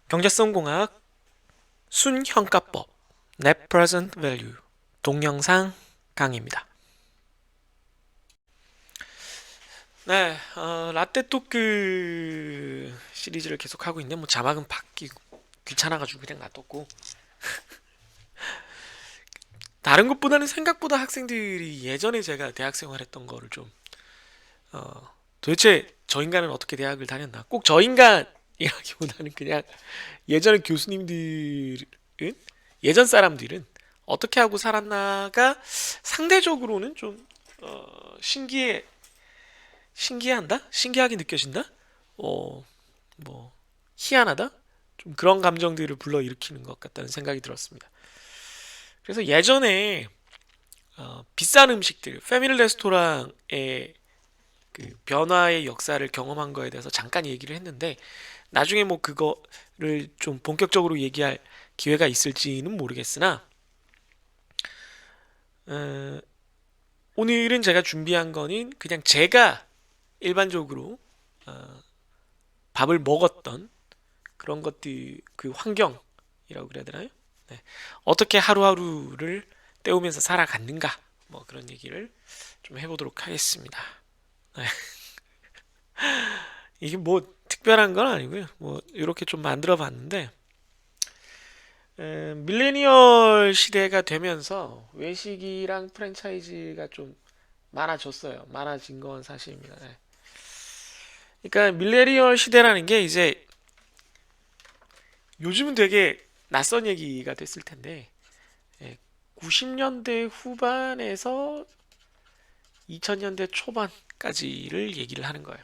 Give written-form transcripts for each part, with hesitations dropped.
경제성공학 순형가법 Net Present Value 동영상 강의입니다. 네, 라떼 토크 시리즈를 계속 하고 있는데 뭐 자막은 바뀌고 귀찮아가지고 그냥 놔뒀고 다른 것보다는 생각보다 학생들이 예전에 제가 대학 생활했던 거를 좀 도대체 저 인간은 어떻게 대학을 다녔나 꼭 저 인간이라기보다는 그냥 예전에 교수님들은 예전 사람들은 어떻게 하고 살았나가 상대적으로는 좀 신기한다? 신기하게 느껴진다? 어, 뭐 희한하다? 좀 그런 감정들을 불러일으키는 것 같다는 생각이 들었습니다. 그래서 예전에 비싼 음식들, 패밀리 레스토랑의 그 변화의 역사를 경험한 거에 대해서 잠깐 얘기를 했는데 나중에 뭐 그거를 좀 본격적으로 얘기할 기회가 있을지는 모르겠으나 어, 오늘은 제가 준비한 거는 그냥 제가 일반적으로 어, 밥을 먹었던 그런 것들 그 환경이라고 그래야 되나요? 네. 어떻게 하루하루를 때우면서 살아갔는가 뭐 그런 얘기를 좀 해보도록 하겠습니다. 네. 이게 뭐 특별한 건 아니고요. 뭐 이렇게 좀 만들어 봤는데 밀레니얼 시대가 되면서 외식이랑 프랜차이즈가 좀 많아졌어요. 많아진 건 사실입니다. 네. 그러니까 밀레니얼 시대라는 게 이제 요즘은 되게 낯선 얘기가 됐을 텐데 90년대 후반에서 2000년대 초반까지를 얘기를 하는 거예요.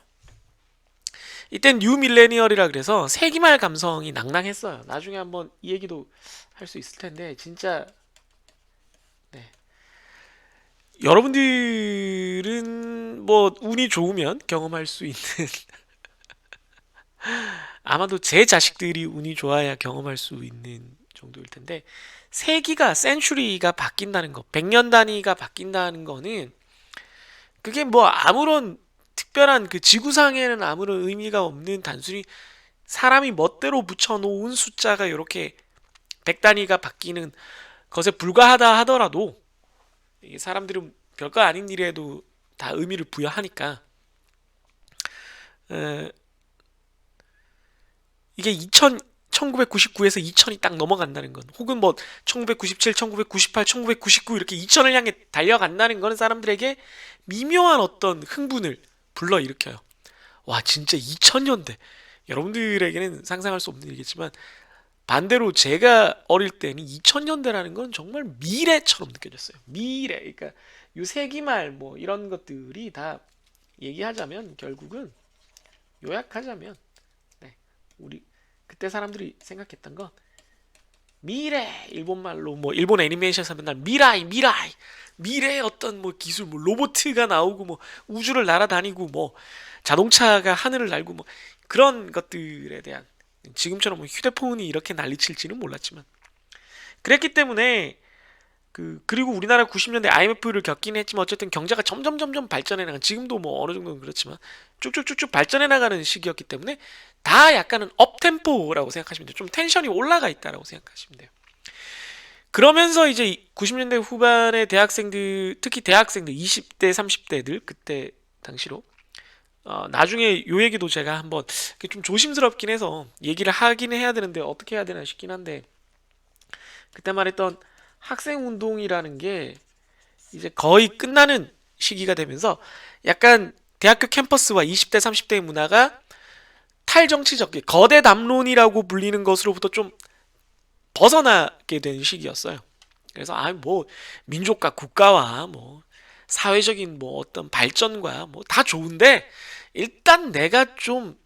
이땐 뉴 밀레니얼이라 그래서 세기말 감성이 낭낭했어요. 나중에 한번 이 얘기도 할 수 있을 텐데 진짜 네. 여러분들은 뭐 운이 좋으면 경험할 수 있는 아마도 제 자식들이 운이 좋아야 경험할 수 있는 정도일 텐데 세기가 센츄리가 바뀐다는 거, 100년 단위가 바뀐다는 거는 그게 뭐 아무런 특별한 그 지구상에는 아무런 의미가 없는 단순히 사람이 멋대로 붙여놓은 숫자가 이렇게 100 단위가 바뀌는 것에 불과하다 하더라도 이게 사람들은 별거 아닌 일에도 다 의미를 부여하니까 에, 이게 1999에서 2000이 딱 넘어간다는 건 혹은 뭐 1997, 1998, 1999 이렇게 2000을 향해 달려간다는 거는 사람들에게 미묘한 어떤 흥분을 불러일으켜요. 와 진짜 2000년대 여러분들에게는 상상할 수 없는 일이겠지만 반대로 제가 어릴 때는 2000년대라는 건 정말 미래처럼 느껴졌어요. 미래. 그러니까 요 세기말 뭐 이런 것들이 다 얘기하자면 결국은 요약하자면 네, 우리 그때 사람들이 생각했던 건 미래 일본말로 뭐 일본 애니메이션에서 맨날 미라이 미래의 어떤 뭐 기술 뭐 로보트가 나오고 뭐 우주를 날아다니고 뭐 자동차가 하늘을 날고 뭐 그런 것들에 대한 지금처럼 뭐 휴대폰이 이렇게 난리칠지는 몰랐지만 그랬기 때문에 그리고 우리나라 90년대 IMF를 겪긴 했지만 어쨌든 경제가 점점 발전해 나간 지금도 뭐 어느 정도는 그렇지만 쭉쭉쭉쭉 발전해 나가는 시기였기 때문에 다 약간은 업템포라고 생각하시면 돼요. 좀 텐션이 올라가 있다라고 생각하시면 돼요. 그러면서 이제 90년대 후반에 대학생들 특히 대학생들 20대 30대들 그때 당시로 나중에 요 얘기도 제가 한번 좀 조심스럽긴 해서 얘기를 하긴 해야 되는데 어떻게 해야 되나 싶긴 한데 그때 말했던 학생 운동이라는 게 이제 거의 끝나는 시기가 되면서 약간 대학교 캠퍼스와 20대 30대의 문화가 탈정치적 거대 담론이라고 불리는 것으로부터 좀 벗어나게 된 시기였어요. 그래서 뭐 민족과 국가와 뭐 사회적인 뭐 어떤 발전과 뭐 다 좋은데 일단 내가 좀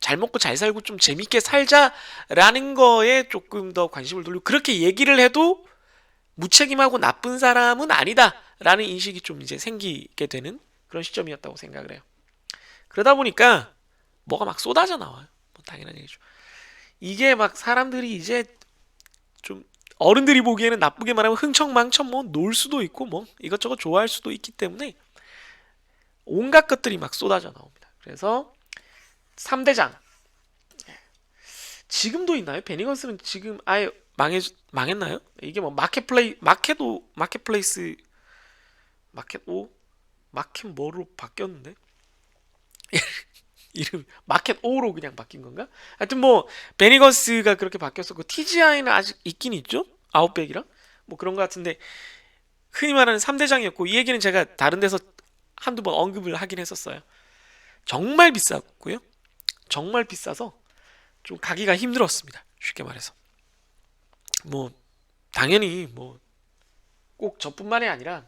잘 먹고 잘 살고 좀 재밌게 살자라는 거에 조금 더 관심을 돌리고 그렇게 얘기를 해도 무책임하고 나쁜 사람은 아니다라는 인식이 좀 이제 생기게 되는 그런 시점이었다고 생각을 해요. 그러다 보니까 뭐가 막 쏟아져 나와요. 뭐 당연한 얘기죠. 이게 막 사람들이 이제 좀 어른들이 보기에는 나쁘게 말하면 흥청망청 뭐 놀 수도 있고 뭐 이것저것 좋아할 수도 있기 때문에 온갖 것들이 막 쏟아져 나옵니다. 그래서 3대장 지금도 있나요? 베니건스는 지금 아예 망했나요? 이게 뭐 마켓플레이스 마켓 오 마켓 뭐로 바뀌었는데 이름 마켓 오로 그냥 바뀐 건가? 하여튼 뭐 베니건스가 그렇게 바뀌었었고 TGI는 아직 있긴 있죠? 아웃백이랑 뭐 그런 것 같은데 흔히 말하는 3대장이었고 이 얘기는 제가 다른 데서 한두 번 언급을 하긴 했었어요. 정말 비쌌고요. 정말 비싸서 좀 가기가 힘들었습니다. 쉽게 말해서. 뭐 당연히 뭐 꼭 저뿐만이 아니라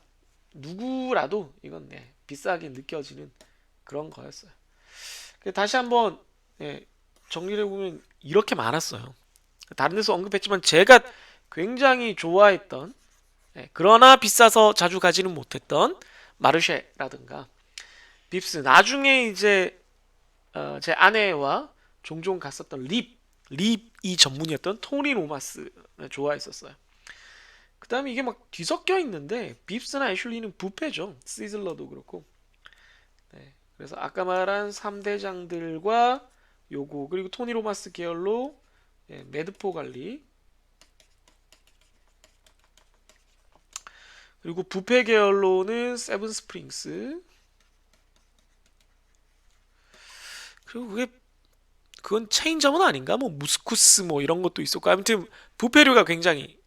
누구라도 이건 비싸게 느껴지는 그런 거였어요. 다시 한번 정리를 해보면 이렇게 많았어요. 다른 데서 언급했지만 제가 굉장히 좋아했던 그러나 비싸서 자주 가지는 못했던 마르쉐라든가 빕스 나중에 이제 제 아내와 종종 갔었던 립이 전문이었던 토니 로마스 좋아했었어요. 그 다음에 이게 막 뒤섞여 있는데 빕스나 애슐리는 부패죠. 시즐러도 그렇고. 네. 그래서 아까 말한 3대장들과 요거 그리고 토니 로마스 계열로 매드포 관리 그리고 부패 계열로는 세븐 스프링스 그리고 그건 체인점은 아닌가? 뭐 무스쿠스 뭐 이런 것도 있었고 아무튼 부패류가 굉장히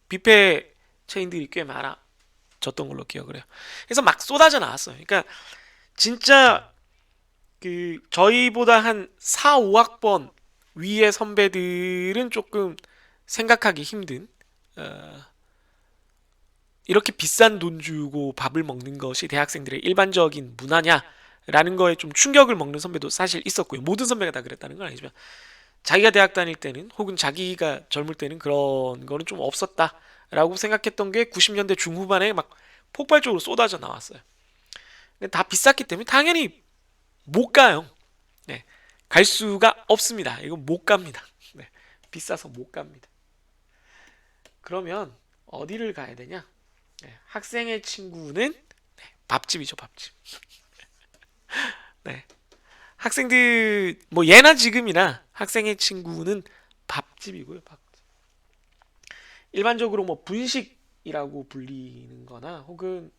뷔페 체인들이 꽤 많아졌던 걸로 기억을 해요. 그래서 막 쏟아져 나왔어요. 그러니까 진짜 그 저희보다 한 4, 5학번 위의 선배들은 조금 생각하기 힘든 어, 이렇게 비싼 돈 주고 밥을 먹는 것이 대학생들의 일반적인 문화냐라는 거에 좀 충격을 먹는 선배도 사실 있었고요. 모든 선배가 다 그랬다는 건 아니지만 자기가 대학 다닐 때는 혹은 자기가 젊을 때는 그런 거는 좀 없었다라고 생각했던 게 90년대 중후반에 막 폭발적으로 쏟아져 나왔어요. 근데 다 비쌌기 때문에 당연히 못 가요. 네. 갈 수가 없습니다. 이거 못 갑니다. 네. 비싸서 못 갑니다. 그러면 어디를 가야 되냐? 네. 학생의 친구는 밥집이죠, 밥집. 네. 학생들 뭐 예나 지금이나 학생의 친구는 밥집이고요, 밥집. 일반적으로 뭐 분식이라고 불리는 거나 혹은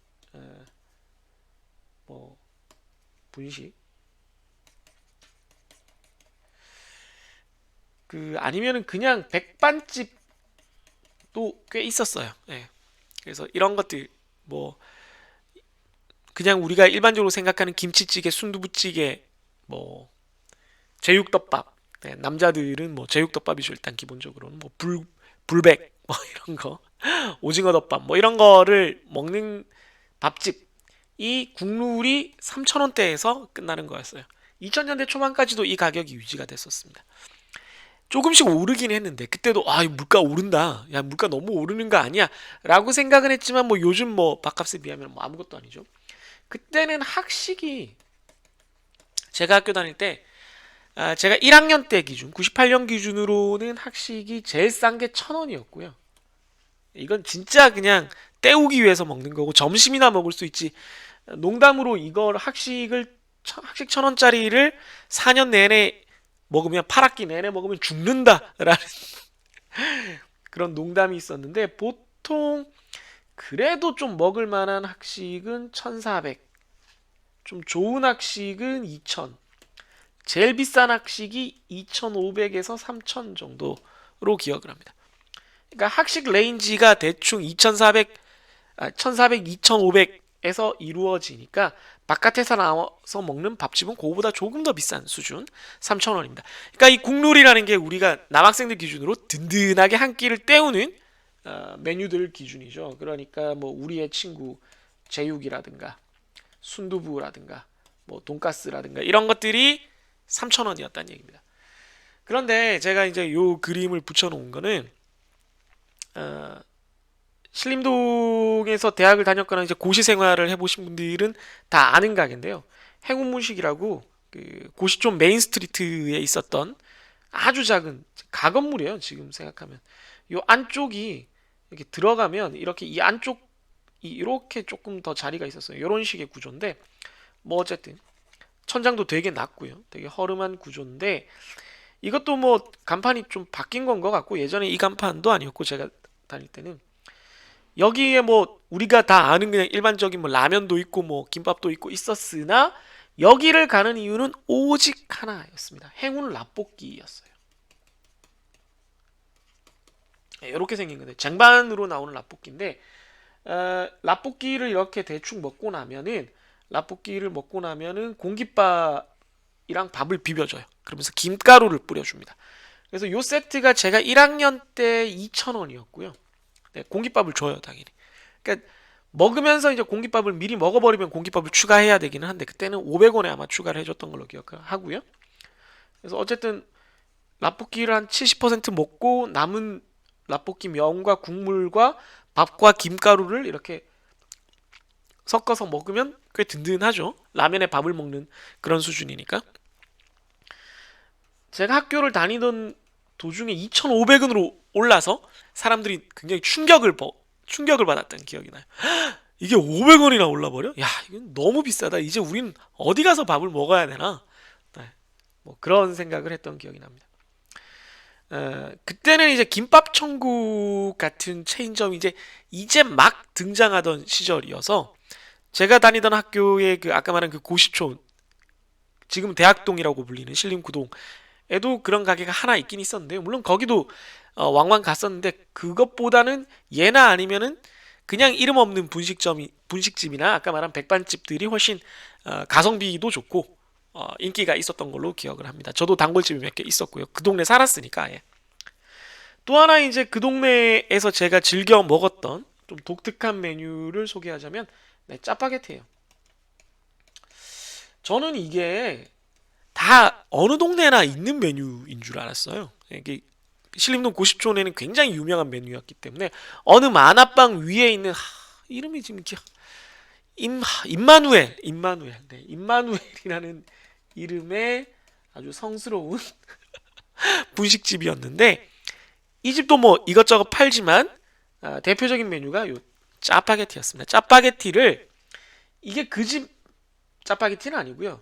뭐 분식 그 아니면은 그냥 백반집도 꽤 있었어요. 예. 그래서 이런 것들 뭐 그냥 우리가 일반적으로 생각하는 김치찌개, 순두부찌개, 뭐 제육덮밥. 남자들은 뭐 제육덮밥이죠. 일단 기본적으로는 뭐 불백 뭐 이런 거, 오징어 덮밥 뭐 이런 거를 먹는 밥집. 이 국룰이 3,000원대에서 끝나는 거였어요. 2000년대 초반까지도 이 가격이 유지가 됐었습니다. 조금씩 오르긴 했는데 그때도 물가 오른다. 야 물가 너무 오르는 거 아니야? 라고 생각은 했지만 뭐 요즘 뭐 밥값에 비하면 뭐 아무것도 아니죠. 그때는 학식이 제가 학교 다닐 때 제가 1학년 때 기준 98년 기준으로는 학식이 제일 싼 게 1,000원이었고요. 이건 진짜 그냥 때우기 위해서 먹는 거고 점심이나 먹을 수 있지. 농담으로 이걸 학식 1,000원짜리를 4년 내내 먹으면 8학기 내내 먹으면 죽는다라는 그런 농담이 있었는데 보통 그래도 좀 먹을 만한 학식은 1,400, 좀 좋은 학식은 2,000, 제일 비싼 학식이 2,500에서 3,000 정도로 기억을 합니다. 그러니까 학식 레인지가 대충 1,400, 2,500에서 이루어지니까 바깥에서 나와서 먹는 밥집은 그거보다 조금 더 비싼 수준 3,000원입니다. 그러니까 이 국룰이라는 게 우리가 남학생들 기준으로 든든하게 한 끼를 때우는 메뉴들 기준이죠. 그러니까 뭐 우리의 친구 제육이라든가 순두부라든가 뭐 돈가스라든가 이런 것들이 3,000원이었다는 얘기입니다. 그런데 제가 이제 요 그림을 붙여놓은 거는 어, 신림동에서 대학을 다녔거나 이제 고시 생활을 해보신 분들은 다 아는 가게인데요. 행운문식이라고 그 고시 좀 메인 스트리트에 있었던 아주 작은 가건물이에요. 지금 생각하면 요 안쪽이 이렇게 들어가면 이렇게 이 안쪽 이렇게 조금 더 자리가 있었어요. 이런 식의 구조인데 뭐 어쨌든 천장도 되게 낮고요. 되게 허름한 구조인데 이것도 뭐 간판이 좀 바뀐 건 것 같고 예전에 이 간판도 아니었고 제가 다닐 때는 여기에 뭐 우리가 다 아는 그냥 일반적인 뭐 라면도 있고 뭐 김밥도 있고 있었으나 여기를 가는 이유는 오직 하나였습니다. 행운 라볶이였어요. 이렇게 생긴 건데 쟁반으로 나오는 라볶이인데 라볶이를 이렇게 대충 먹고 나면은 라볶이를 먹고 나면은 공깃밥이랑 밥을 비벼줘요. 그러면서 김가루를 뿌려줍니다. 그래서 요 세트가 제가 1학년 때 2,000원이었고요. 네, 공깃밥을 줘요, 당연히. 그러니까 먹으면서 이제 공깃밥을 미리 먹어버리면 공깃밥을 추가해야 되기는 한데 그때는 500원에 아마 추가를 해줬던 걸로 기억하고요. 그래서 어쨌든 라볶이를 한 70% 먹고 남은 라볶이 면과 국물과 밥과 김가루를 이렇게 섞어서 먹으면 꽤 든든하죠. 라면에 밥을 먹는 그런 수준이니까. 제가 학교를 다니던 도중에 2,500원으로 올라서 사람들이 굉장히 충격을 받았던 기억이 나요. 이게 500원이나 올라버려? 야, 이건 너무 비싸다. 이제 우린 어디 가서 밥을 먹어야 되나? 네, 뭐 그런 생각을 했던 기억이 납니다. 그때는 이제 김밥 천국 같은 체인점이 이제 막 등장하던 시절이어서 제가 다니던 학교의 그 아까 말한 그 고시촌 지금 대학동이라고 불리는 신림구동에도 그런 가게가 하나 있긴 있었는데요. 물론 거기도 왕왕 갔었는데 그것보다는 예나 아니면은 그냥 이름 없는 분식집이나 아까 말한 백반집들이 훨씬 가성비도 좋고 인기가 있었던 걸로 기억을 합니다. 저도 단골집이 몇 개 있었고요. 그 동네 살았으니까. 예. 또 하나 이제 그 동네에서 제가 즐겨 먹었던 좀 독특한 메뉴를 소개하자면 네, 짜파게티예요. 저는 이게 다 어느 동네나 있는 메뉴인 줄 알았어요. 이게 신림동 고십촌에는 굉장히 유명한 메뉴였기 때문에 어느 만화방 위에 있는 이름이 지금 임마누엘이라는 이름의 아주 성스러운 분식집이었는데 이 집도 뭐 이것저것 팔지만 대표적인 메뉴가 요 짜파게티였습니다. 짜파게티를 이게 그 집 짜파게티는 아니고요.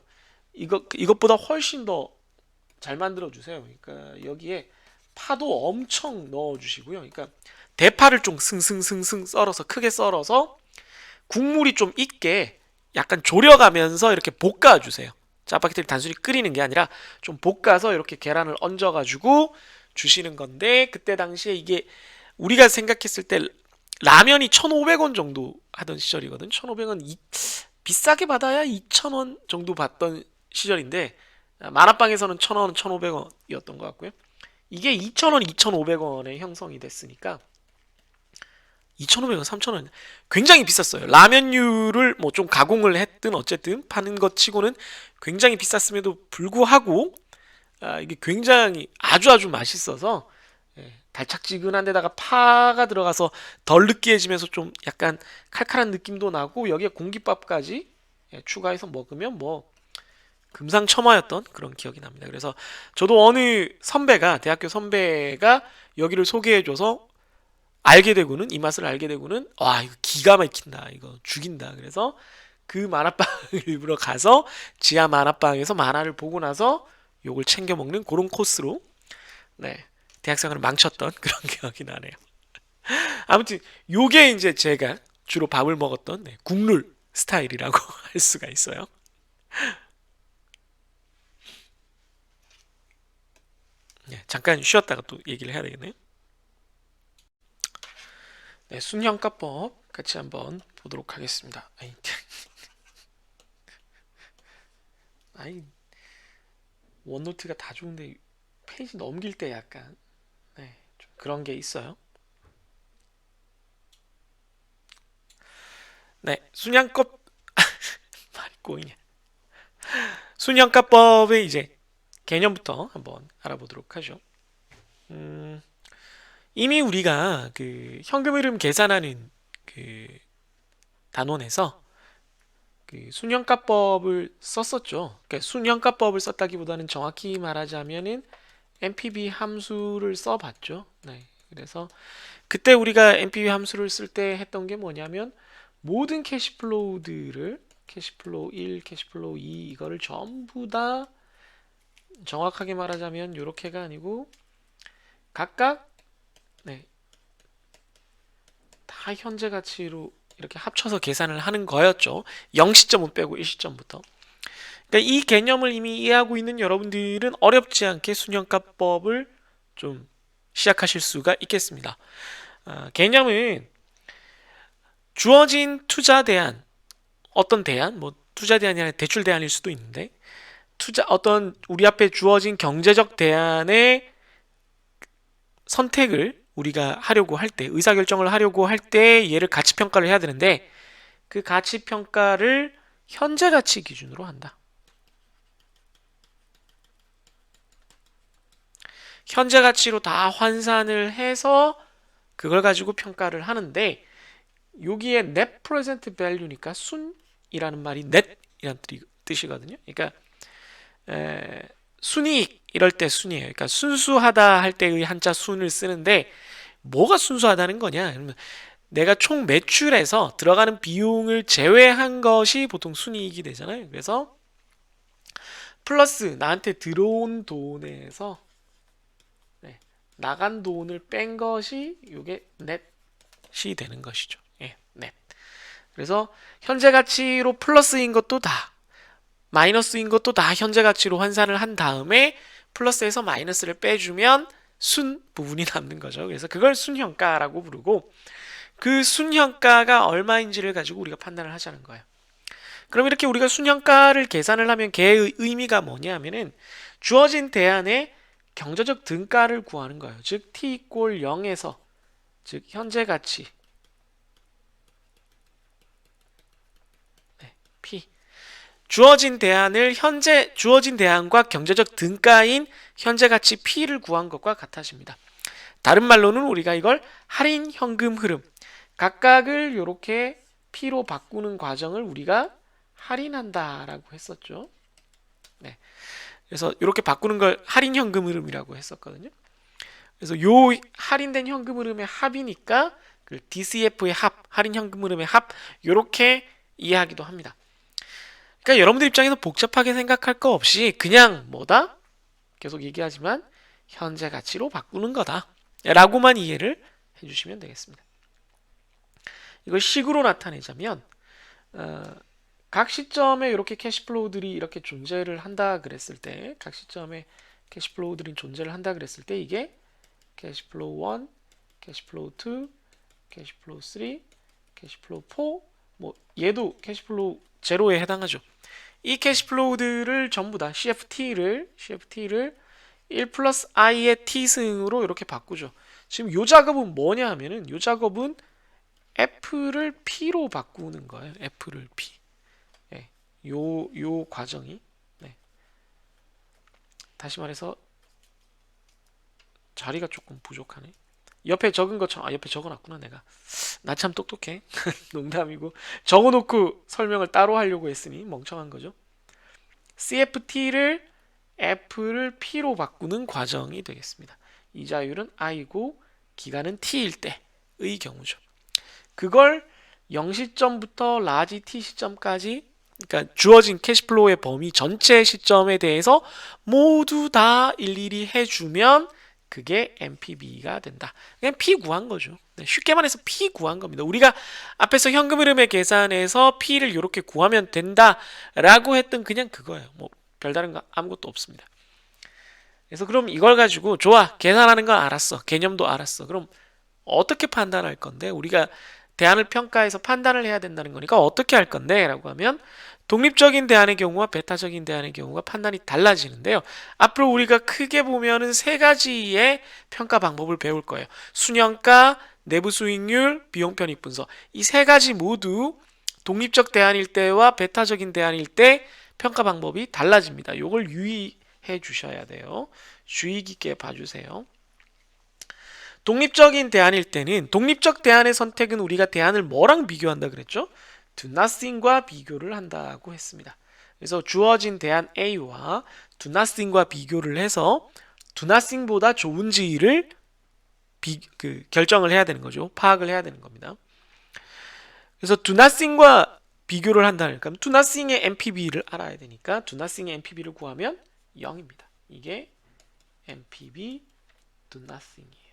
이것보다 훨씬 더 잘 만들어 주세요. 그러니까 여기에 파도 엄청 넣어 주시고요. 그러니까 대파를 좀 승승승승 썰어서 크게 썰어서 국물이 좀 있게 약간 졸여가면서 이렇게 볶아 주세요. 짜파게티를 단순히 끓이는 게 아니라 좀 볶아서 이렇게 계란을 얹어 가지고 주시는 건데 그때 당시에 이게 우리가 생각했을 때 라면이 1,500원 정도 하던 시절이거든. 1,500원 비싸게 받아야 2,000원 정도 받던 시절인데 만화방에서는 1,000원, 1,500원이었던 것 같고요. 이게 2,000원, 2,500원에 형성이 됐으니까 2,500원, 3,000원 굉장히 비쌌어요. 라면류를 뭐 좀 가공을 했든 어쨌든 파는 것 치고는 굉장히 비쌌음에도 불구하고 이게 굉장히 아주 맛있어서 달짝지근한 데다가 파가 들어가서 덜 느끼해지면서 좀 약간 칼칼한 느낌도 나고 여기에 공깃밥까지 추가해서 먹으면 뭐 금상첨화였던 그런 기억이 납니다. 그래서 저도 어느 선배가 대학교 선배가 여기를 소개해줘서 알게 되고는 이 맛을 알게 되고는 와 이거 기가 막힌다 이거 죽인다 그래서 그 만화방을 일부러 가서 지하 만화방에서 만화를 보고 나서 요걸 챙겨 먹는 그런 코스로 네 대학생활을 망쳤던 그런 기억이 나네요. 아무튼 요게 이제 제가 주로 밥을 먹었던 국룰 스타일이라고 할 수가 있어요. 잠깐 쉬었다가 또 얘기를 해야 되겠네요. 네, 순형가법 같이 한번 보도록 하겠습니다. 아이 원노트가 다 좋은데 페이지 넘길 때 약간 좀 그런 게 있어요. 네, 순양법 말이 꼬이네. 순형가법의 이제 개념부터 한번 알아보도록 하죠. 음, 이미 우리가 그 현금 흐름 계산하는 그 단원에서 그 순형가법을 썼었죠. 그러니까 순형가법을 썼다기보다는 정확히 말하자면은 MPB 함수를 써봤죠. 네. 그래서 그때 우리가 MPB 함수를 쓸 때 했던 게 뭐냐면 모든 캐시플로우들을 캐시플로우 1, 캐시플로우 2 이거를 전부 다 정확하게 말하자면 요렇게가 아니고 각각 네, 다 현재 가치로 이렇게 합쳐서 계산을 하는 거였죠. 0시점은 빼고 1시점부터. 그러니까 이 개념을 이미 이해하고 있는 여러분들은 어렵지 않게 순형가법을 좀 시작하실 수가 있겠습니다. 개념은 주어진 투자 대안, 어떤 대안, 뭐 투자 대안이 아니라 대출 대안일 수도 있는데 어떤 우리 앞에 주어진 경제적 대안의 선택을 우리가 하려고 할 때, 의사결정을 하려고 할 때 얘를 가치평가를 해야 되는데 그 가치평가를 현재 가치 기준으로 한다. 현재 가치로 다 환산을 해서 그걸 가지고 평가를 하는데 여기에 net present value니까 순이라는 말이 net이라는 뜻이거든요. 그러니까 순이익 이럴 때 순이에요. 그러니까 순수하다 할 때의 한자 순을 쓰는데 뭐가 순수하다는 거냐? 그러면 내가 총 매출에서 들어가는 비용을 제외한 것이 보통 순이익이 되잖아요. 그래서 플러스 나한테 들어온 돈에서 네, 나간 돈을 뺀 것이 이게 넷이 되는 것이죠. 예, 넷. 그래서 현재 가치로 플러스인 것도 다 마이너스인 것도 다 현재 가치로 환산을 한 다음에 플러스에서 마이너스를 빼주면 순 부분이 남는 거죠. 그래서 그걸 순형가라고 부르고 그 순형가가 얼마인지를 가지고 우리가 판단을 하자는 거예요. 그럼 이렇게 우리가 순형가를 계산을 하면 걔의 의미가 뭐냐면은 주어진 대안의 경제적 등가를 구하는 거예요. 즉 t 이꼴 0에서 즉 현재 가치 p 주어진 대안을 주어진 대안과 경제적 등가인 현재 가치 p를 구한 것과 같아집니다. 다른 말로는 우리가 이걸 할인 현금 흐름 각각을 이렇게 p로 바꾸는 과정을 우리가 할인한다라고 했었죠. 네. 그래서 이렇게 바꾸는 걸 할인 현금 흐름이라고 했었거든요. 그래서 요 할인된 현금 흐름의 합이니까 그 DCF의 합, 할인 현금 흐름의 합 이렇게 이해하기도 합니다. 그러니까 여러분들 입장에서 복잡하게 생각할 거 없이 그냥 뭐다? 계속 얘기하지만 현재 가치로 바꾸는 거다 라고만 이해를 해주시면 되겠습니다. 이걸 식으로 나타내자면 각 시점에 이렇게 캐시플로우들이 이렇게 존재를 한다 그랬을 때 각 시점에 캐시플로우들이 존재를 한다 그랬을 때 이게 캐시플로우 1, 캐시플로우 2, 캐시플로우 3, 캐시플로우 4, 뭐 얘도 캐시플로우 제로에 해당하죠. 이 캐시플로우들을 전부 다 CFT를 1 플러스 i의 t승으로 이렇게 바꾸죠. 지금 요 작업은 뭐냐 하면은 요 작업은 f를 p로 바꾸는 거예요. f를 p. 네, 요 과정이 네. 다시 말해서 자리가 조금 부족하네. 옆에 적은 것처럼 옆에 적어놨구나 내가. 나 참 똑똑해. 농담이고 적어놓고 설명을 따로 하려고 했으니 멍청한 거죠. CFT를 F를 P로 바꾸는 과정이 되겠습니다. 이자율은 I고 기간은 T일 때의 경우죠. 그걸 0시점부터 라지 T 시점까지 그러니까 주어진 캐시플로우의 범위 전체 시점에 대해서 모두 다 일일이 해주면 그게 NPV가 된다. 그냥 P 구한 거죠. 네, 쉽게 말해서 P 구한 겁니다. 우리가 앞에서 현금 흐름의 계산에서 P를 이렇게 구하면 된다라고 했던 그냥 그거예요. 뭐 별다른 거 아무것도 없습니다. 그래서 그럼 이걸 가지고 좋아 계산하는 건 알았어. 개념도 알았어. 그럼 어떻게 판단할 건데? 우리가 대안을 평가해서 판단을 해야 된다는 거니까 어떻게 할 건데? 라고 하면 독립적인 대안의 경우와 배타적인 대안의 경우가 판단이 달라지는데요. 앞으로 우리가 크게 보면은 세 가지의 평가 방법을 배울 거예요. 순형가, 내부 수익률, 비용 편익 분석. 이 세 가지 모두 독립적 대안일 때와 배타적인 대안일 때 평가 방법이 달라집니다. 이걸 유의해 주셔야 돼요. 주의 깊게 봐주세요. 독립적인 대안일 때는 독립적 대안의 선택은 우리가 대안을 뭐랑 비교한다 그랬죠? do nothing과 비교를 한다고 했습니다. 그래서 주어진 대안 A와 do nothing과 비교를 해서 do nothing보다 좋은지를 결정을 해야 되는 거죠. 파악을 해야 되는 겁니다. 그래서 do nothing과 비교를 한다니까 do nothing의 NPV를 알아야 되니까 do nothing의 NPV를 구하면 0입니다. 이게 MPB do nothing이에요.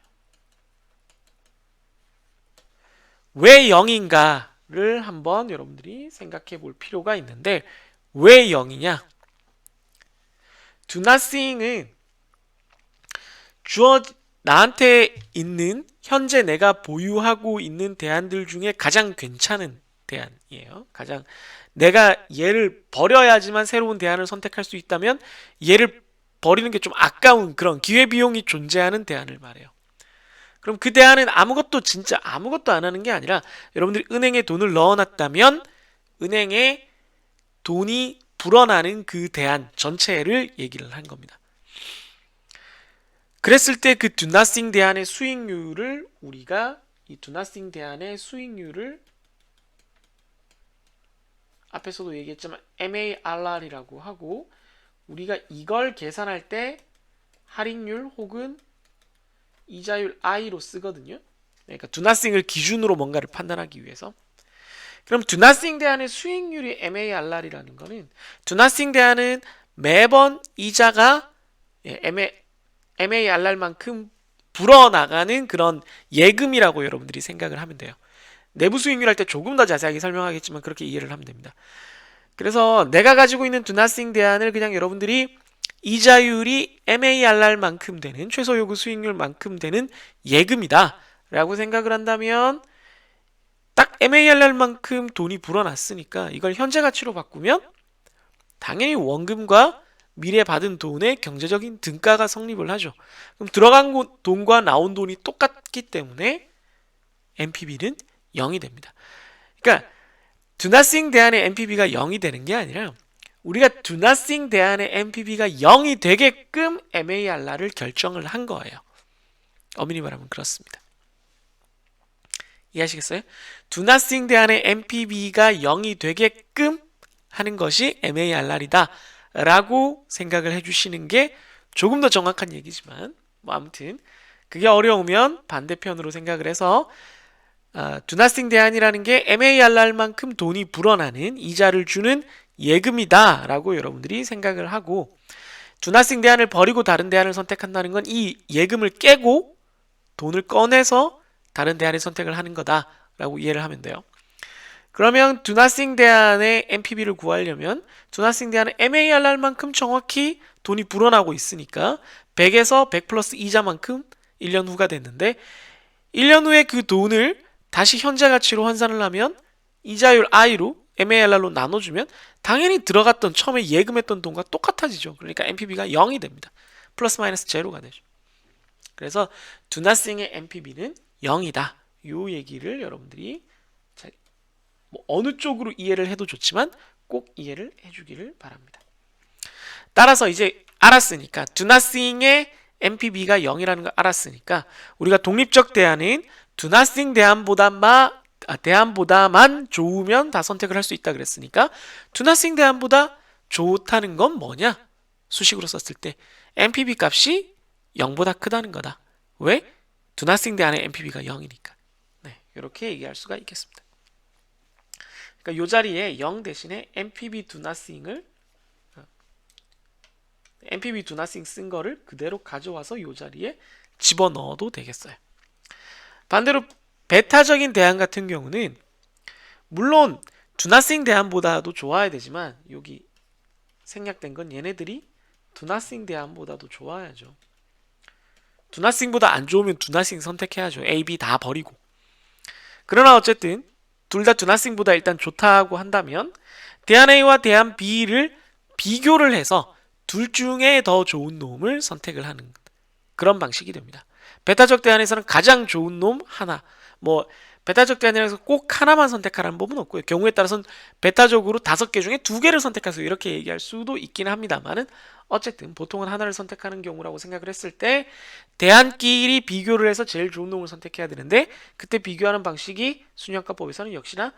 왜 0인가를 한번 여러분들이 생각해 볼 필요가 있는데, 왜 0이냐? do nothing은 나한테 있는 현재 내가 보유하고 있는 대안들 중에 가장 괜찮은 대안이에요. 가장 내가 얘를 버려야지만 새로운 대안을 선택할 수 있다면 얘를 버리는 게 좀 아까운 그런 기회비용이 존재하는 대안을 말해요. 그럼 그 대안은 진짜 아무것도 안 하는 게 아니라 여러분들이 은행에 돈을 넣어놨다면 은행에 돈이 불어나는 그 대안 전체를 얘기를 한 겁니다. 그랬을 때 그 do nothing 대안의 수익률을 우리가 이 do nothing 대안의 수익률을 앞에서도 얘기했지만 MARR이라고 하고, 우리가 이걸 계산할 때 할인율 혹은 이자율 I로 쓰거든요. 그러니까 do nothing을 기준으로 뭔가를 판단하기 위해서. 그럼 do nothing 대안의 수익률이 MARR이라는 거는, do nothing 대안은 매번 이자가 MARR만큼 불어나가는 그런 예금이라고 여러분들이 생각을 하면 돼요. 내부 수익률 할 때 조금 더 자세하게 설명하겠지만 그렇게 이해를 하면 됩니다. 그래서 내가 가지고 있는 do nothing 대안을 그냥 여러분들이 이자율이 MARR만큼 되는, 최소 요구 수익률만큼 되는 예금이다 라고 생각을 한다면, 딱 MARR만큼 돈이 불어났으니까 이걸 현재 가치로 바꾸면 당연히 원금과 미래 받은 돈의 경제적인 등가가 성립을 하죠. 그럼 들어간 돈과 나온 돈이 똑같기 때문에 NPV는 0이 됩니다. 그러니까 do nothing 대안의 NPV가 0이 되는 게 아니라 우리가 do nothing 대안의 NPV가 0이 되게끔 MARR를 결정을 한 거예요. 엄밀히 말하면 그렇습니다. 이해하시겠어요? do nothing 대안의 NPV가 0이 되게끔 하는 것이 MARR이다 라고 생각을 해주시는 게 조금 더 정확한 얘기지만, 아무튼 그게 어려우면 반대편으로 생각을 해서 do nothing 대안이라는 게 MARR만큼 돈이 불어나는 이자를 주는 예금이다 라고 여러분들이 생각을 하고, do nothing 대안을 버리고 다른 대안을 선택한다는 건 이 예금을 깨고 돈을 꺼내서 다른 대안을 선택을 하는 거다 라고 이해를 하면 돼요. 그러면 do nothing 대안의 NPV를 구하려면 do nothing 대안은 MARR만큼 정확히 돈이 불어나고 있으니까 100에서 100 플러스 이자만큼 1년 후가 됐는데, 1년 후에 그 돈을 다시 현재 가치로 환산을 하면 이자율 I로 MARR로 나눠주면 당연히 들어갔던 처음에 예금했던 돈과 똑같아지죠. 그러니까 NPV가 0이 됩니다. 플러스 마이너스 제로가 되죠. 그래서 do nothing의 NPV는 0이다. 이 얘기를 여러분들이 어느 쪽으로 이해를 해도 좋지만 꼭 이해를 해주기를 바랍니다. 따라서 이제 알았으니까 do nothing의 NPV가 0이라는 걸 알았으니까 우리가 독립적 대안은 do nothing 대안보다만 좋으면 다 선택을 할 수 있다 그랬으니까 do nothing 대안보다 좋다는 건 뭐냐? 수식으로 썼을 때 NPV 값이 0보다 크다는 거다. 왜? do nothing 대안의 NPV가 0이니까. 네, 이렇게 얘기할 수가 있겠습니다. 그러니까 이 자리에 0 대신에 NPV do nothing 쓴 거를 그대로 가져와서 이 자리에 집어넣어도 되겠어요. 반대로 베타적인 대안 같은 경우는 물론 do nothing 대안보다도 좋아야 되지만, 여기 생략된 건 얘네들이 do nothing 대안보다도 좋아야죠. do nothing보다 안 좋으면 do nothing 선택해야죠. A, B 다 버리고. 그러나 어쨌든 둘 다 do nothing보다 일단 좋다고 한다면 대안 A와 대안 B를 비교를 해서 둘 중에 더 좋은 놈을 선택을 하는 그런 방식이 됩니다. 베타적 대안에서는 가장 좋은 놈 하나, 베타적 대안이라서 꼭 하나만 선택하라는 법은 없고요. 경우에 따라서는 베타적으로 5개 중에 2개를 선택하세요. 이렇게 얘기할 수도 있긴 합니다만은, 어쨌든 보통은 하나를 선택하는 경우라고 생각을 했을 때 대안끼리 비교를 해서 제일 좋은 놈을 선택해야 되는데, 그때 비교하는 방식이 순환가법에서는 역시나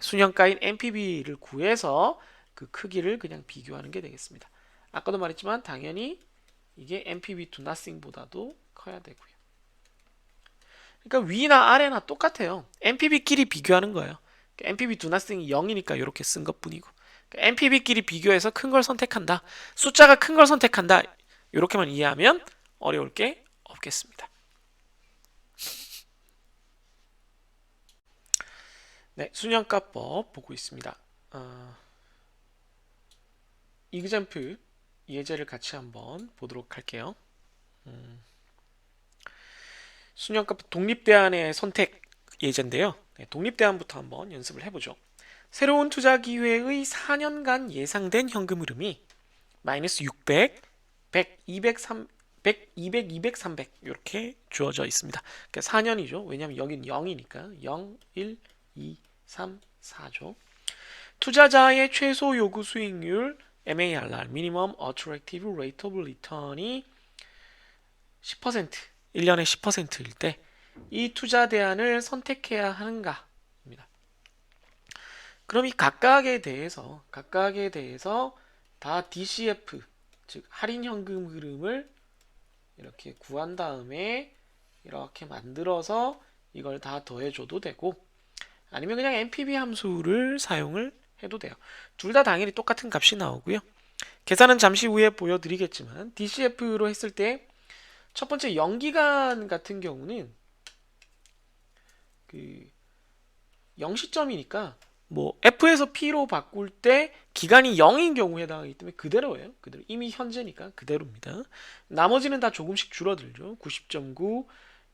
순환가인 NPV를 구해서 그 크기를 그냥 비교하는 게 되겠습니다. 아까도 말했지만 당연히 이게 NPV do nothing보다도 커야 되고요. 그러니까 위나 아래나 똑같아요. NPV끼리 비교하는 거예요. NPV do nothing이 0이니까 이렇게 쓴 것뿐이고, NPV끼리 비교해서 큰 걸 선택한다, 숫자가 큰 걸 선택한다, 이렇게만 이해하면 어려울 게 없겠습니다. 네, 순환가법 보고 있습니다. 이그젬플 예제를 같이 한번 보도록 할게요. 순환가법 독립대안의 선택 예제인데요. 네, 독립대안부터 한번 연습을 해보죠. 새로운 투자 기회의 4년간 예상된 현금 흐름이 마이너스 600, 100, 200, 100, 200, 200, 300 이렇게 주어져 있습니다. 그러니까 4년이죠. 왜냐하면 여긴 0이니까 0, 1, 2, 3, 4죠. 투자자의 최소 요구 수익률 MARR (Minimum Attractive Rate of Return이 10%, 1년에 10%일 때 이 투자 대안을 선택해야 하는가입니다. 그럼 이 각각에 대해서 다 DCF, 즉 할인 현금 흐름을 이렇게 구한 다음에 이렇게 만들어서 이걸 다 더해줘도 되고, 아니면 그냥 NPV 함수를 사용을 해도 돼요. 둘 다 당연히 똑같은 값이 나오고요. 계산은 잠시 후에 보여드리겠지만 DCF로 했을 때 첫 번째 0기간 같은 경우는 그 0시점이니까 뭐 F에서 P로 바꿀 때 기간이 0인 경우에 해당하기 때문에 그대로예요. 그대로 이미 현재니까 그대로입니다. 나머지는 다 조금씩 줄어들죠. 90.9,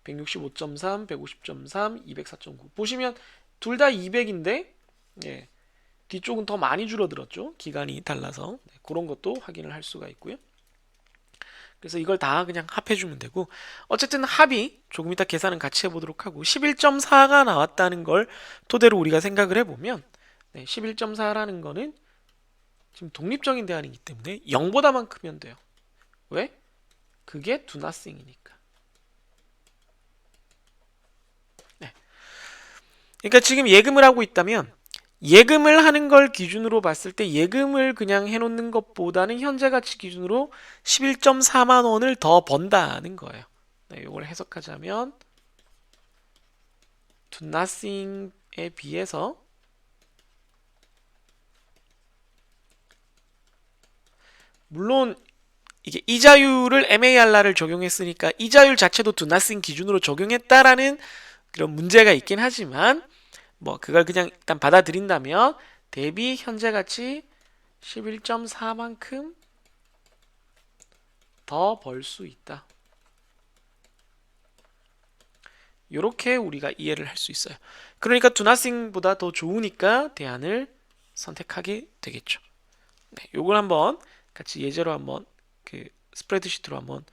165.3, 150.3, 204.9 보시면 둘 다 200인데 예, 뒤쪽은 더 많이 줄어들었죠. 기간이 달라서 그런 것도 확인을 할 수가 있고요. 그래서 이걸 다 그냥 합해주면 되고, 어쨌든 합이 조금 이따 계산은 같이 해보도록 하고 11.4가 나왔다는 걸 토대로 우리가 생각을 해보면 11.4라는 거는 지금 독립적인 대안이기 때문에 0보다만 크면 돼요. 왜? 그게 do nothing이니까. 네. 그러니까 지금 예금을 하고 있다면 예금을 하는 걸 기준으로 봤을 때 예금을 그냥 해놓는 것보다는 현재 가치 기준으로 11.4만 원을 더 번다는 거예요. 네, 이걸 해석하자면 do nothing에 비해서 물론 이게 이자율을 MARR을 적용했으니까 이자율 자체도 do nothing 기준으로 적용했다라는 그런 문제가 있긴 하지만 뭐 그걸 그냥 일단 받아들인다면 대비 현재 가치 11.4만큼 더 벌 수 있다. 이렇게 우리가 이해를 할 수 있어요. 그러니까 do nothing보다 더 좋으니까 대안을 선택하게 되겠죠. 네, 요걸 한번 같이 예제로 한번 그 스프레드시트로 한번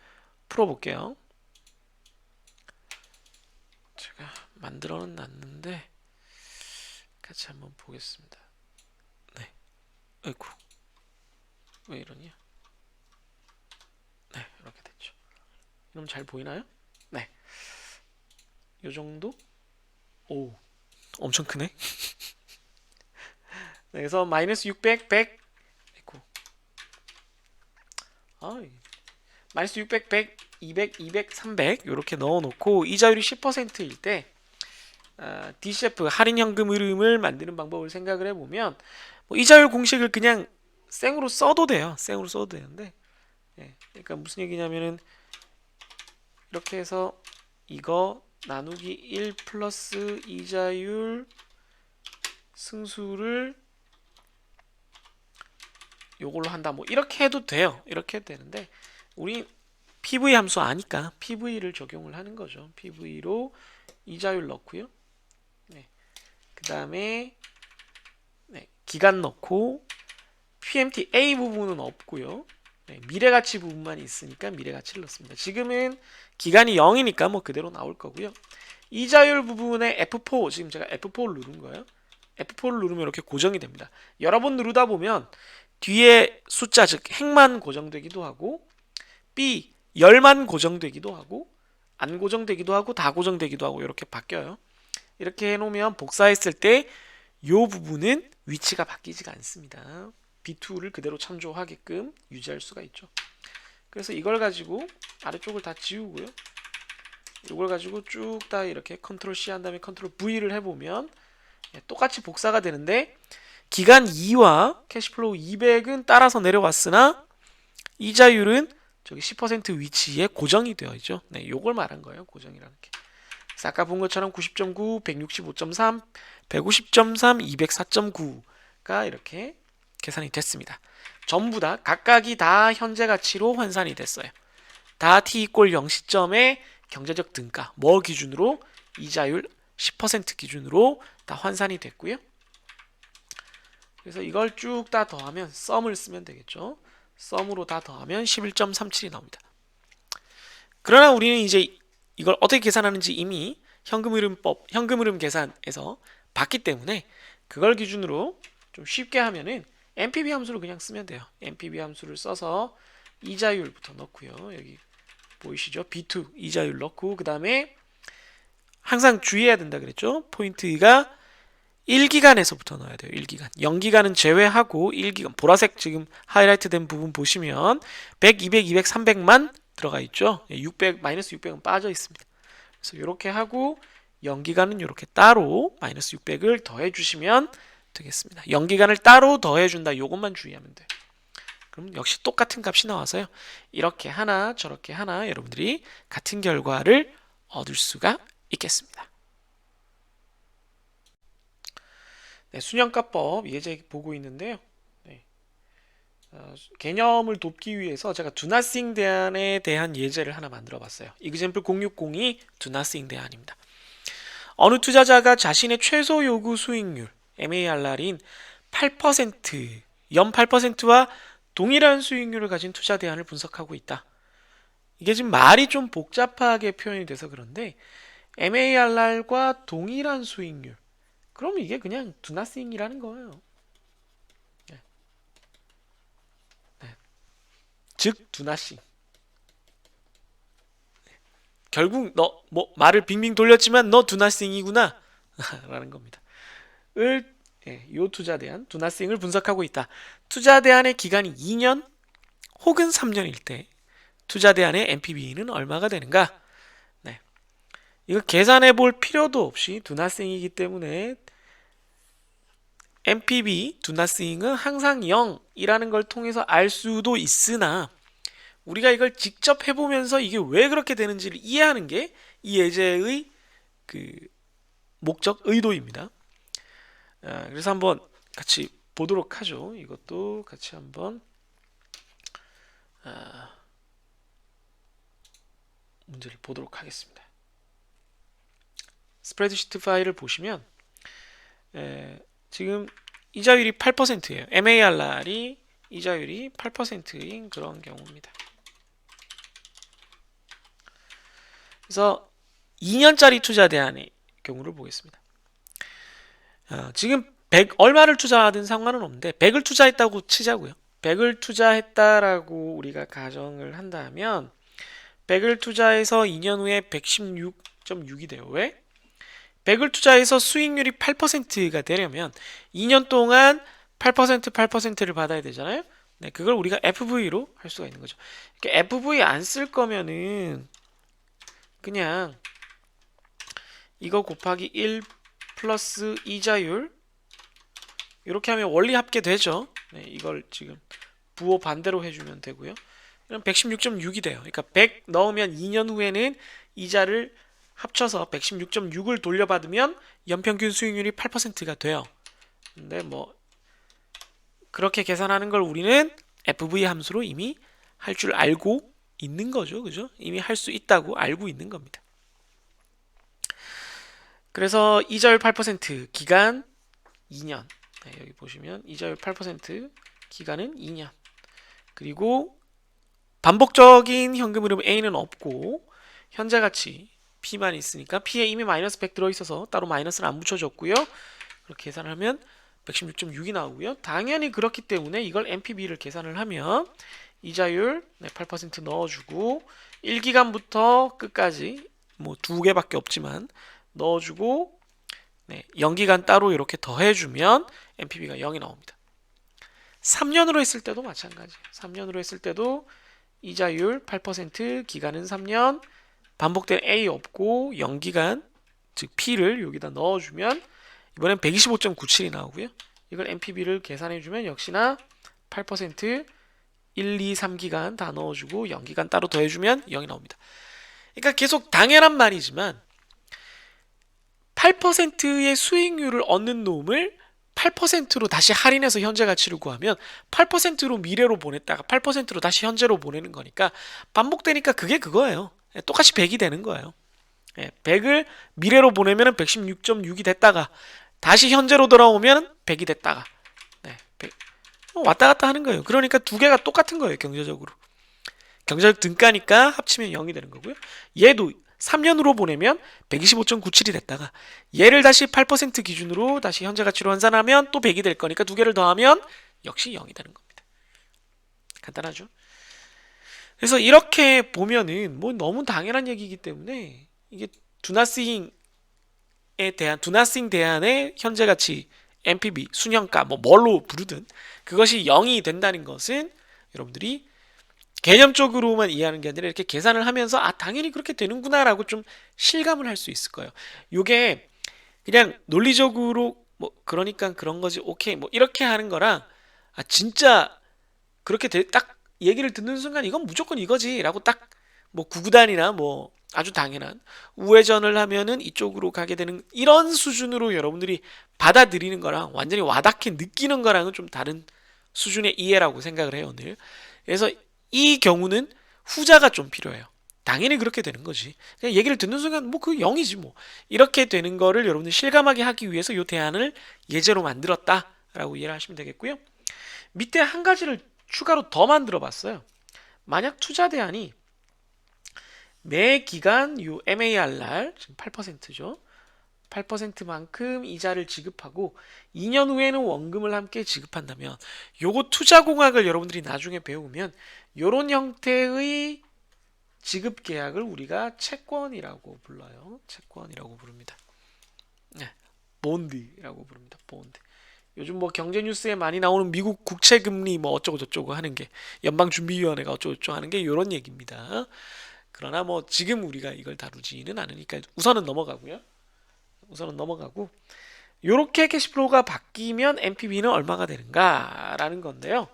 풀어볼게요. 제가 만들어는 놨는데 같이 한번 보겠습니다. 네, 아이고 왜 이러냐? 네, 이렇게 됐죠. 그럼 잘 보이나요? 네, 요 정도? 오, 엄청 크네. 네, 그래서 마이너스 600, 100, 아이고, 마이너스 600, 100, 200, 200, 300 이렇게 넣어놓고 이자율이 10%일 때 DCF 할인 현금 흐름을 만드는 방법을 생각을 해보면 뭐 이자율 공식을 그냥 생으로 써도 돼요. 생으로 써도 되는데 그러니까 무슨 얘기냐면은 이렇게 해서 이거 나누기 1 플러스 이자율 승수를 요걸로 한다 뭐 이렇게 해도 돼요. 이렇게 해도 되는데 우리 PV 함수 아니까 PV를 적용을 하는 거죠. PV로 이자율 넣고요. 그 다음에 기간 넣고 PMT A 부분은 없고요. 미래가치 부분만 있으니까 미래가치를 넣습니다. 지금은 기간이 0이니까 뭐 그대로 나올 거고요. 이자율 부분에 F4, 지금 제가 F4를 누른 거예요. F4를 누르면 이렇게 고정이 됩니다. 여러 번 누르다 보면 뒤에 숫자, 즉 행만 고정되기도 하고 B, 열만 고정되기도 하고 안 고정되기도 하고 다 고정되기도 하고 이렇게 바뀌어요. 이렇게 해놓으면 복사했을 때 이 부분은 위치가 바뀌지가 않습니다. B2를 그대로 참조하게끔 유지할 수가 있죠. 그래서 이걸 가지고 아래쪽을 다 지우고요. 이걸 가지고 쭉 다 이렇게 컨트롤 C 한 다음에 컨트롤 V를 해보면 똑같이 복사가 되는데 기간 2와 캐시플로우 200은 따라서 내려왔으나 이자율은 저기 10% 위치에 고정이 되어 있죠. 네, 요걸 말한 거예요. 고정이라는 게. 그래서 아까 본 것처럼 90.9, 165.3, 150.3, 204.9가 이렇게 계산이 됐습니다. 전부 다 각각이 다 현재 가치로 환산이 됐어요. 다 t = 0 시점의 경제적 등가 뭐 기준으로 이자율 10% 기준으로 다 환산이 됐고요. 그래서 이걸 쭉 다 더하면 썸을 쓰면 되겠죠. 썸으로 다 더하면 11.37이 나옵니다. 그러나 우리는 이제 이걸 어떻게 계산하는지 이미 현금 흐름 계산에서 봤기 때문에 그걸 기준으로 좀 쉽게 하면은 NPV 함수를 그냥 쓰면 돼요. NPV 함수를 써서 이자율부터 넣고요. 여기 보이시죠? B2 이자율 넣고 그 다음에 항상 주의해야 된다 그랬죠? 포인트가 1기간에서부터 넣어야 돼요. 1기간. 0기간은 제외하고 1기간. 보라색 지금 하이라이트 된 부분 보시면 100, 200, 200, 300만 들어가 있죠. 600, 마이너스 600은 빠져 있습니다. 그래서 이렇게 하고 0기간은 이렇게 따로 마이너스 600을 더해 주시면 되겠습니다. 0기간을 따로 더해 준다. 이것만 주의하면 돼요. 그럼 역시 똑같은 값이 나와서요. 이렇게 하나 저렇게 하나 여러분들이 같은 결과를 얻을 수가 있겠습니다. 네, 순환가법 예제 보고 있는데요. 네. 개념을 돕기 위해서 제가 do nothing 대안에 대한 예제를 하나 만들어 봤어요. example 0602 do nothing 대안입니다. 어느 투자자가 자신의 최소 요구 수익률 MARR인 8%, 연 8%와 동일한 수익률을 가진 투자 대안을 분석하고 있다. 이게 지금 말이 좀 복잡하게 표현이 돼서 그런데 MARR과 동일한 수익률 그럼 이게 그냥 do nothing이라는 거예요. 네. 네. 즉 do nothing. 네. 결국 너 뭐 말을 빙빙 돌렸지만 너 do nothing이구나 라는 겁니다. 요 투자 대안 do nothing을 분석하고 있다. 투자 대안의 기간이 2년 혹은 3년일 때 투자 대안의 NPV는 얼마가 되는가? 네. 이거 계산해 볼 필요도 없이 do nothing이기 때문에 NPV do nothing은 항상 0이라는 걸 통해서 알 수도 있으나 우리가 이걸 직접 해보면서 이게 왜 그렇게 되는지를 이해하는 게 이 예제의 그 목적 의도입니다. 그래서 한번 같이 보도록 하죠. 이것도 같이 한번 문제를 보도록 하겠습니다. 스프레드시트 파일을 보시면 지금 이자율이 8%예요. MARR이 이자율이 8%인 그런 경우입니다. 그래서 2년짜리 투자 대안의 경우를 보겠습니다. 지금 100 얼마를 투자하든 상관은 없는데 100을 투자했다고 치자고요. 100을 투자했다라고 우리가 가정을 한다면 100을 투자해서 2년 후에 116.6이 돼요. 왜? 100을 투자해서 수익률이 8%가 되려면 2년 동안 8%를 받아야 되잖아요. 네, 그걸 우리가 FV로 할 수가 있는 거죠. FV 안 쓸 거면은 그냥 이거 곱하기 1 플러스 이자율 이렇게 하면 원리 합계 되죠. 네, 이걸 지금 부호 반대로 해주면 되고요. 그럼 116.6이 돼요. 그러니까 100 넣으면 2년 후에는 이자를 합쳐서 116.6을 돌려받으면 연평균 수익률이 8%가 돼요. 근데 뭐 그렇게 계산하는 걸 우리는 FV 함수로 이미 할 줄 알고 있는 거죠. 그죠? 이미 할 수 있다고 알고 있는 겁니다. 그래서 이자율 8% 기간 2년. 네, 여기 보시면 이자율 8% 기간은 2년. 그리고 반복적인 현금 흐름 A는 없고 현재 가치 P만 있으니까 P에 이미 마이너스 100 들어있어서 따로 마이너스는 안 붙여줬고요. 그렇게 계산을 하면 116.6이 나오고요. 당연히 그렇기 때문에 이걸 NPV를 계산을 하면 이자율 8% 넣어주고 1기간부터 끝까지 뭐 2개밖에 없지만 넣어주고 0기간 따로 이렇게 더해주면 NPV가 0이 나옵니다. 3년으로 했을 때도 마찬가지예요. 3년으로 했을 때도 이자율 8% 기간은 3년 반복된 A 없고 0기간 즉 P를 여기다 넣어주면 이번엔 125.97이 나오고요. 이걸 NPV를 계산해주면 역시나 8% 1, 2, 3기간 다 넣어주고 0기간 따로 더해주면 0이 나옵니다. 그러니까 계속 당연한 말이지만 8%의 수익률을 얻는 놈을 8%로 다시 할인해서 현재 가치를 구하면 8%로 미래로 보냈다가 8%로 다시 현재로 보내는 거니까 반복되니까 그게 그거예요. 똑같이 100이 되는 거예요. 100을 미래로 보내면 116.6이 됐다가 다시 현재로 돌아오면 100이 됐다가 100. 왔다 갔다 하는 거예요. 그러니까 두 개가 똑같은 거예요. 경제적으로. 경제적 등가니까 합치면 0이 되는 거고요. 얘도 3년으로 보내면 125.97이 됐다가 얘를 다시 8% 기준으로 다시 현재 가치로 환산하면 또 100이 될 거니까 두 개를 더하면 역시 0이 되는 겁니다. 간단하죠? 그래서 이렇게 보면은 뭐 너무 당연한 얘기이기 때문에 이게 두나싱에 대한 두나싱 대안의 현재 가치 NPV 순현가 뭐 뭘로 부르든 그것이 0이 된다는 것은 여러분들이 개념적으로만 이해하는 게 아니라 이렇게 계산을 하면서 아 당연히 그렇게 되는구나라고 좀 실감을 할 수 있을 거예요. 요게 그냥 논리적으로 뭐 그러니까 그런 거지 오케이 뭐 이렇게 하는 거랑 아 진짜 그렇게 딱 얘기를 듣는 순간 이건 무조건 이거지라고 딱 뭐 구구단이나 뭐 아주 당연한 우회전을 하면은 이쪽으로 가게 되는 이런 수준으로 여러분들이 받아들이는 거랑 완전히 와닿게 느끼는 거랑은 좀 다른 수준의 이해라고 생각을 해요, 오늘. 그래서 이 경우는 후자가 좀 필요해요. 당연히 그렇게 되는 거지. 그냥 얘기를 듣는 순간 뭐 그 0이지 뭐. 이렇게 되는 거를 여러분들 실감하게 하기 위해서 이 대안을 예제로 만들었다라고 이해를 하시면 되겠고요. 밑에 한 가지를 추가로 더 만들어 봤어요. 만약 투자 대안이 매 기간 요 MARR 지금 8%죠. 8%만큼 이자를 지급하고 2년 후에는 원금을 함께 지급한다면 요거 투자 공학을 여러분들이 나중에 배우면 요런 형태의 지급 계약을 우리가 채권이라고 불러요. 채권이라고 부릅니다. 네, 본드라고 부릅니다. 본드. 요즘 뭐 경제 뉴스에 많이 나오는 미국 국채 금리 뭐 어쩌고 저쩌고 하는 게 연방준비위원회가 어쩌고 저쩌고 하는 게 요런 얘기입니다. 그러나 뭐 지금 우리가 이걸 다루지는 않으니까 우선은 넘어가고요. 우선은 넘어가고 요렇게 캐시플로우가 바뀌면 NPV는 얼마가 되는가라는 건데요.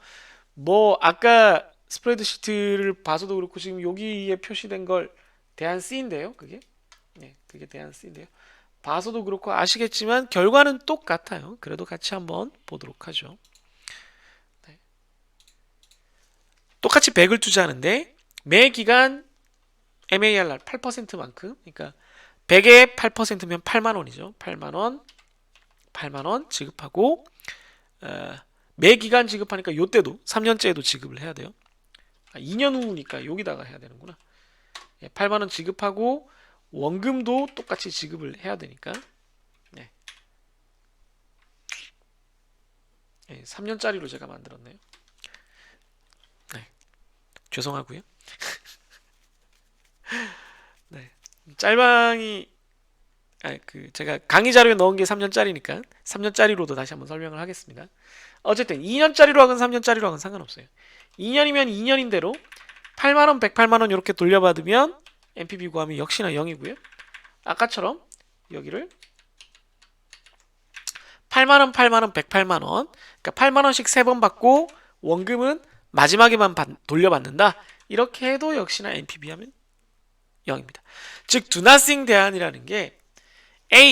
뭐 아까 스프레드 시트를 봐서도 그렇고 지금 여기에 표시된 걸 대한 C인데요. 그게 그게 대한 C인데요. 봐서도 그렇고 아시겠지만 결과는 똑같아요. 그래도 같이 한번 보도록 하죠. 네. 똑같이 100을 투자하는데 매 기간 MARR 8%만큼 그러니까 100에 8%면 8만 원이죠. 8만 원, 8만 원 지급하고 매 기간 지급하니까 요때도 3년째에도 지급을 해야 돼요. 2년 후니까 여기다가 해야 되는구나. 8만 원 지급하고 원금도 똑같이 지급을 해야 되니까 3년짜리로 제가 만들었네요. 네, 죄송하고요. 네, 짤방이 제가 강의 자료에 넣은 게 3년짜리니까 3년짜리로도 다시 한번 설명을 하겠습니다. 어쨌든 2년짜리로 하건 3년짜리로 하건 상관없어요. 2년이면 2년인 대로 8만원, 108만원 이렇게 돌려받으면 NPV 구하면 역시나 0이고요. 아까처럼 여기를 8만원, 8만원, 108만원 그러니까 8만원씩 3번 받고 원금은 마지막에만 돌려받는다. 이렇게 해도 역시나 NPV 하면 0입니다. 즉 두나싱 대안이라는 게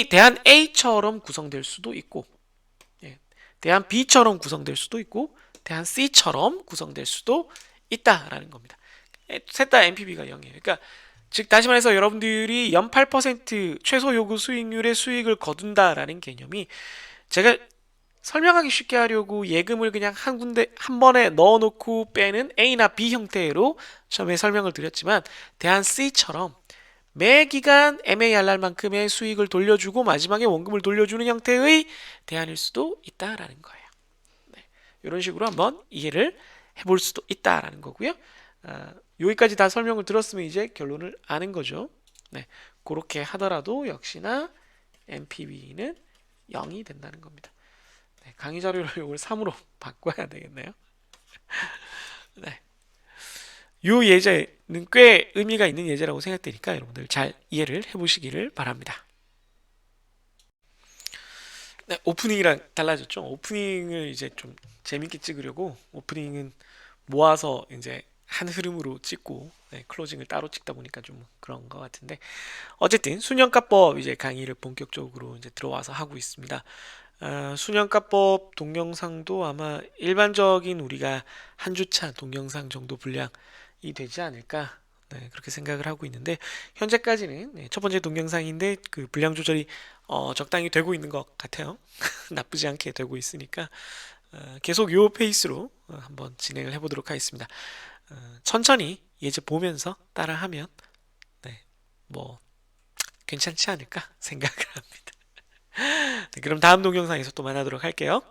대안 A처럼 구성될 수도 있고 대안 B처럼 구성될 수도 있고 대안 C처럼 구성될 수도 있다라는 겁니다. 셋 다 NPV가 0이에요. 그러니까 즉 다시 말해서 여러분들이 연 8% 최소 요구 수익률의 수익을 거둔다라는 개념이 제가 설명하기 쉽게 하려고 예금을 그냥 한 군데 한 번에 넣어놓고 빼는 A나 B 형태로 처음에 설명을 드렸지만 대안 C처럼 매 기간 MARR만큼의 수익을 돌려주고 마지막에 원금을 돌려주는 형태의 대안일 수도 있다라는 거예요. 네, 이런 식으로 한번 이해를 해볼 수도 있다라는 거고요. 여기까지 다 설명을 들었으면 이제 결론을 아는 거죠. 네, 그렇게 하더라도 역시나 NPV는 0이 된다는 겁니다. 네, 강의 자료를 이걸 3으로 바꿔야 되겠네요. 네. 이 예제는 꽤 의미가 있는 예제라고 생각되니까 여러분들 잘 이해를 해보시기를 바랍니다. 네, 오프닝이랑 달라졌죠. 오프닝을 이제 좀 재밌게 찍으려고 오프닝은 모아서 이제 한 흐름으로 찍고 클로징을 따로 찍다 보니까 좀 그런 것 같은데 어쨌든 수년가법 이제 강의를 본격적으로 이제 들어와서 하고 있습니다. 수년가법 동영상도 아마 일반적인 우리가 한 주차 동영상 정도 분량이 되지 않을까 그렇게 생각을 하고 있는데 현재까지는 첫 번째 동영상인데 그 분량 조절이 적당히 되고 있는 것 같아요. 나쁘지 않게 되고 있으니까 계속 요 페이스로 한번 진행을 해보도록 하겠습니다. 천천히 예제 보면서 따라하면 뭐 괜찮지 않을까 생각을 합니다. 그럼 다음 동영상에서 또 만나도록 할게요.